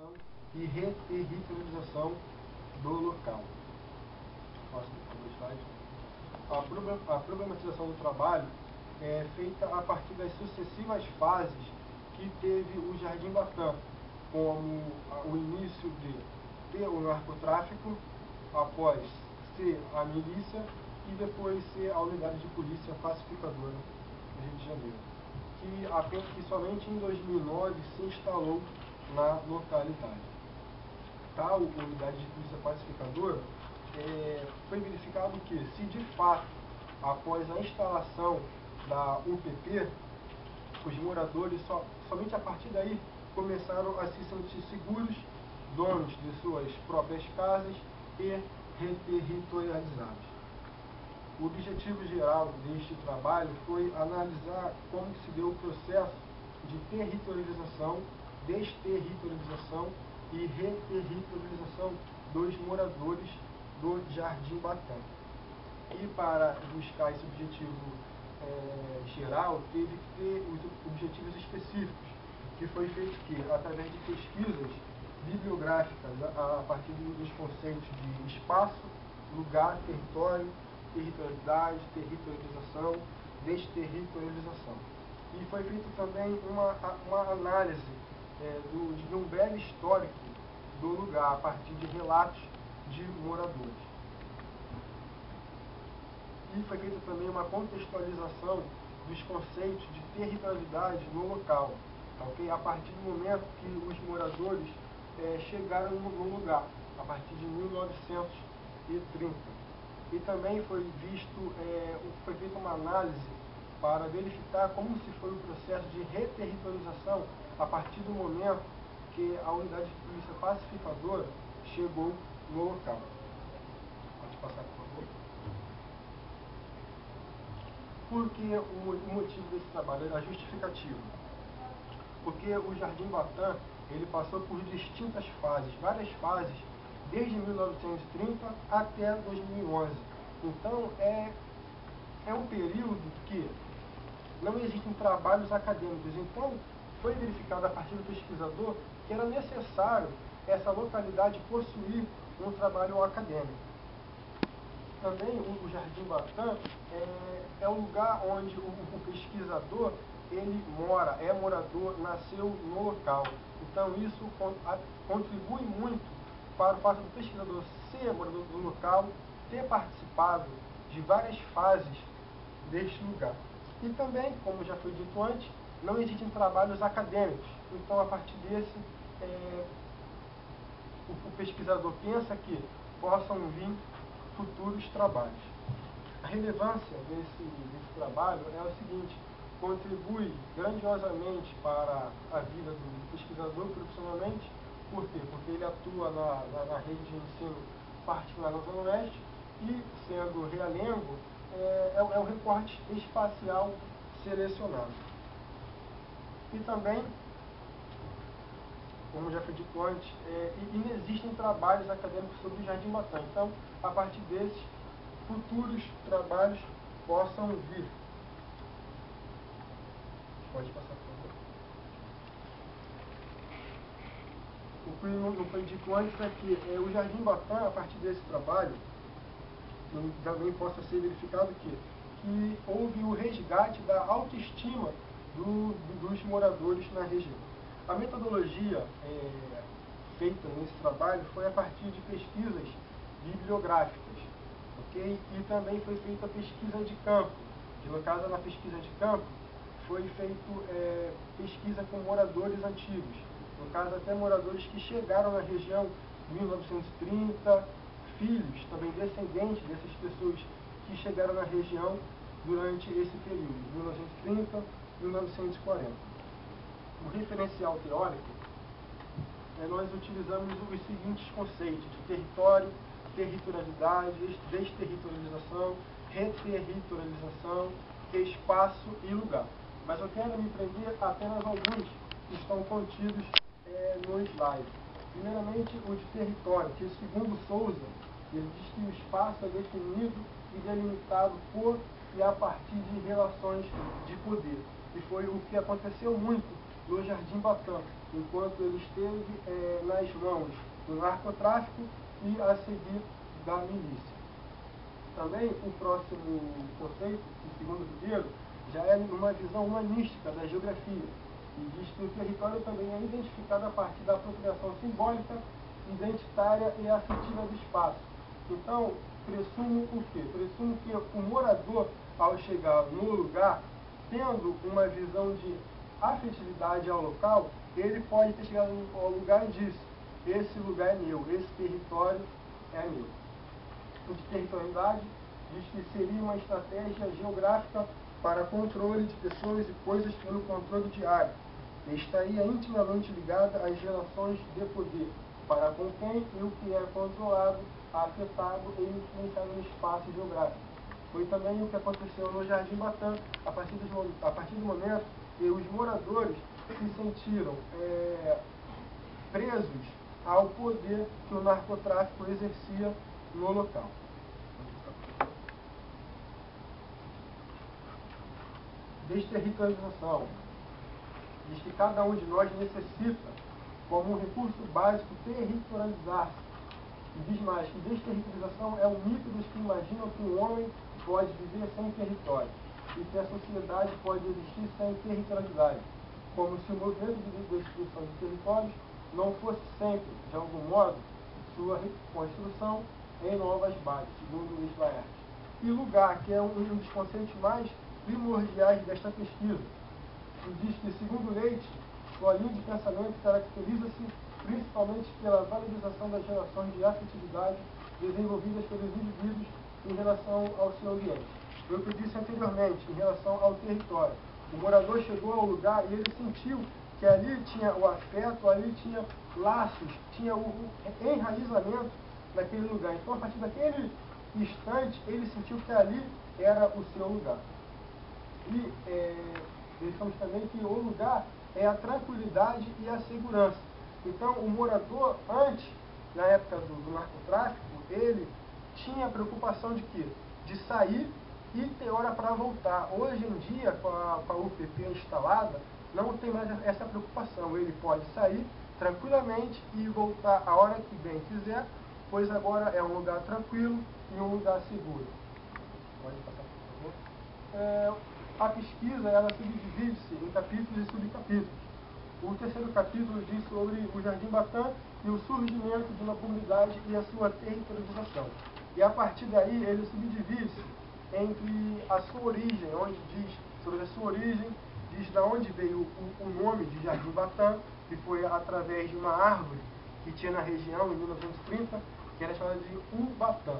deterritorialização e reterritorialização do local. A problematização do trabalho é feita a partir das sucessivas fases que teve o Jardim Batã, como o início de ter o narcotráfico, após ser a milícia e depois ser a unidade de polícia pacificadora do Rio de Janeiro, que somente em 2009 se instalou na localidade. Tal unidade de polícia pacificadora foi verificado que, se de fato, após a instalação da UPP, os moradores somente a partir daí começaram a se sentir seguros, donos de suas próprias casas e reterritorializados. O objetivo geral deste trabalho foi analisar como se deu o processo de territorialização, desterritorialização e reterritorialização dos moradores do Jardim Batã. E para buscar esse objetivo geral, teve que ter os objetivos específicos, que foi feito através de pesquisas bibliográficas a partir dos conceitos de espaço, lugar, território, territorialidade, territorialização, desterritorialização. E foi feito também uma análise de um breve histórico do lugar a partir de relatos de moradores. E foi feita também uma contextualização dos conceitos de territorialidade no local, okay? A partir do momento que os moradores chegaram no lugar, a partir de 1930. E também foi feita uma análise para verificar como se foi o processo de reterritorialização a partir do momento que a unidade de polícia pacificadora chegou no local. Pode passar, por favor. Por que o motivo desse trabalho? A justificativa. Porque o Jardim Batã, ele passou por distintas fases, várias fases, desde 1930 até 2011. Então, é um período que não existem trabalhos acadêmicos. Então, foi verificado a partir do pesquisador que era necessário essa localidade possuir um trabalho acadêmico. Também o Jardim Batã é um lugar onde o pesquisador ele mora, é morador, nasceu no local. Então isso contribui muito para o fato do pesquisador ser morador do local, ter participado de várias fases deste lugar. E também, como já foi dito antes, não existem trabalhos acadêmicos. Então, a partir desse, o pesquisador pensa que possam vir futuros trabalhos. A relevância desse trabalho é o seguinte: contribui grandiosamente para a vida do pesquisador profissionalmente. Por quê? Porque ele atua na rede de ensino particular na Zona Oeste e, sendo realengo, é um recorte espacial selecionado. E também, como já foi dito antes, inexistem trabalhos acadêmicos sobre o Jardim Batã. Então, a partir desses, futuros trabalhos possam vir. Pode passar, por favor. O que não foi dito antes é que o Jardim Batã, a partir desse trabalho, também possa ser verificado que houve o resgate da autoestima dos moradores na região. A metodologia feita nesse trabalho foi a partir de pesquisas bibliográficas, okay? E também foi feita a pesquisa de campo. No caso, na pesquisa de campo, foi feita pesquisa com moradores antigos. No caso, até moradores que chegaram na região em 1930, filhos, também descendentes dessas pessoas que chegaram na região durante esse período, 1930 e 1940. O referencial teórico, nós utilizamos os seguintes conceitos de território, territorialidade, desterritorialização, reterritorialização, espaço e lugar. Mas eu quero me prender apenas alguns que estão contidos no slide. Primeiramente, o de território, que segundo Souza, ele diz que o espaço é definido e delimitado por e a partir de relações de poder. E foi o que aconteceu muito no Jardim Batã, enquanto ele esteve nas mãos do narcotráfico e a seguir da milícia. Também o próximo conceito, o segundo primeiro, já é uma visão humanística da geografia, e diz que o território também é identificado a partir da apropriação simbólica, identitária e afetiva do espaço. Então, presumo o quê? Presumo que o morador, ao chegar no lugar, tendo uma visão de afetividade ao local, ele pode ter chegado ao lugar e disse: esse lugar é meu, esse território é meu. O de territorialidade diz que seria uma estratégia geográfica para controle de pessoas e coisas pelo controle diário. E estaria intimamente ligada às relações de poder, para com quem e o que é controlado, afetado e influenciado no espaço geográfico. Foi também o que aconteceu no Jardim Batã, a partir do momento que os moradores se sentiram presos ao poder que o narcotráfico exercia no local. Desterritorialização. Diz que cada um de nós necessita, como um recurso básico, territorializar-se. E diz mais que desterritorialização é o mito dos que imaginam que o homem pode viver sem território e que a sociedade pode existir sem territorialidade, como se o movimento de destruição de territórios não fosse sempre, de algum modo, sua reconstrução em novas bases, segundo Luiz Laerte. E lugar, que é um dos conceitos mais primordiais desta pesquisa, e diz que, segundo Leite, sua linha de pensamento caracteriza-se principalmente pela valorização das relações de afetividade desenvolvidas pelos indivíduos em relação ao seu ambiente. Foi o que eu disse anteriormente, em relação ao território. O morador chegou ao lugar e ele sentiu que ali tinha o afeto, ali tinha laços, tinha o enraizamento naquele lugar. Então, a partir daquele instante, ele sentiu que ali era o seu lugar. E verificamos também que o lugar é a tranquilidade e a segurança. Então, o morador, antes, na época do narcotráfico, ele tinha a preocupação de quê? De sair e ter hora para voltar. Hoje em dia, com a UPP instalada, não tem mais essa preocupação. Ele pode sair tranquilamente e voltar a hora que bem quiser, pois agora é um lugar tranquilo e um lugar seguro. Pode passar, por favor. A pesquisa, ela subdivide-se em capítulos e subcapítulos. O terceiro capítulo diz sobre o Jardim Batã e o surgimento de uma comunidade e a sua territorialização. E a partir daí ele subdivide-se entre a sua origem, onde diz sobre a sua origem, diz de onde veio o nome de Jardim Batã, que foi através de uma árvore que tinha na região em 1930, que era chamada de Ubatã.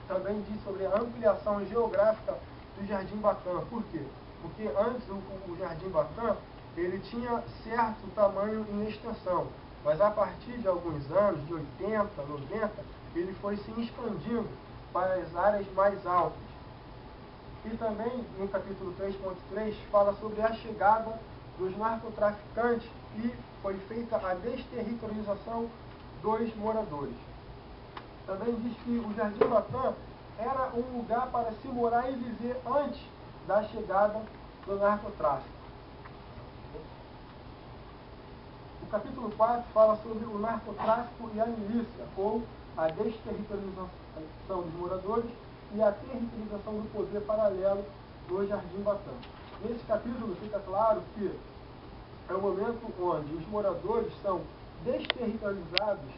Também diz sobre a ampliação geográfica do Jardim Batã. Por quê? Porque antes o Jardim Batã ele tinha certo tamanho em extensão, mas a partir de alguns anos, de 80, 90, ele foi se expandindo para as áreas mais altas. E também, no capítulo 3.3, fala sobre a chegada dos narcotraficantes e foi feita a desterritorialização dos moradores. Também diz que o Jardim Batã era um lugar para se morar e viver antes da chegada do narcotráfico. O capítulo 4 fala sobre o narcotráfico e a milícia, ou a desterritorialização dos moradores e a territorialização do poder paralelo do Jardim Batã. Nesse capítulo fica claro que é o momento onde os moradores são desterritorializados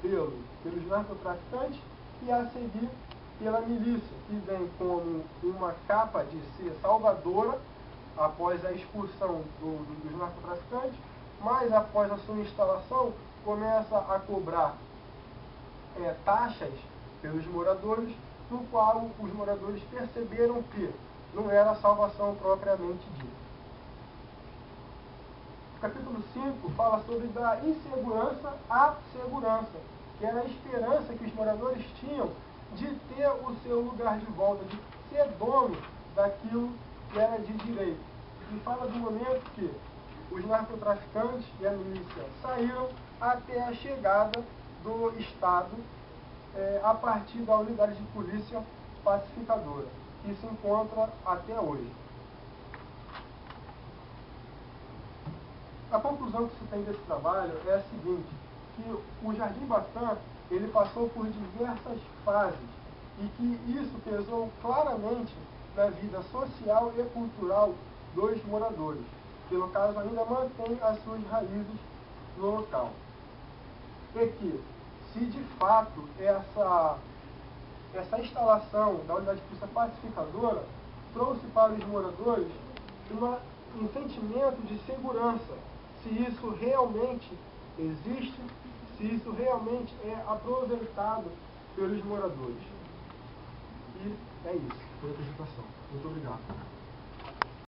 pelos narcotraficantes e a seguir pela milícia, que vem como uma capa de ser salvadora após a expulsão dos narcotraficantes, mas após a sua instalação começa a cobrar taxas pelos moradores, no qual os moradores perceberam que não era a salvação propriamente dita. O capítulo 5 fala sobre da insegurança à segurança, que era a esperança que os moradores tinham de ter o seu lugar de volta, de ser dono daquilo que era de direito. E fala do momento que os narcotraficantes e a milícia saíram até a chegada do Estado a partir da unidade de polícia pacificadora, que se encontra até hoje. A conclusão que se tem desse trabalho é a seguinte, que o Jardim Batã, ele passou por diversas fases e que isso pesou claramente na vida social e cultural dos moradores, que no caso ainda mantém as suas raízes no local. E que, se de fato essa instalação da unidade de polícia pacificadora trouxe para os moradores um sentimento de segurança, se isso realmente existe, se isso realmente é aproveitado pelos moradores. E é isso, foi a apresentação. Muito obrigado.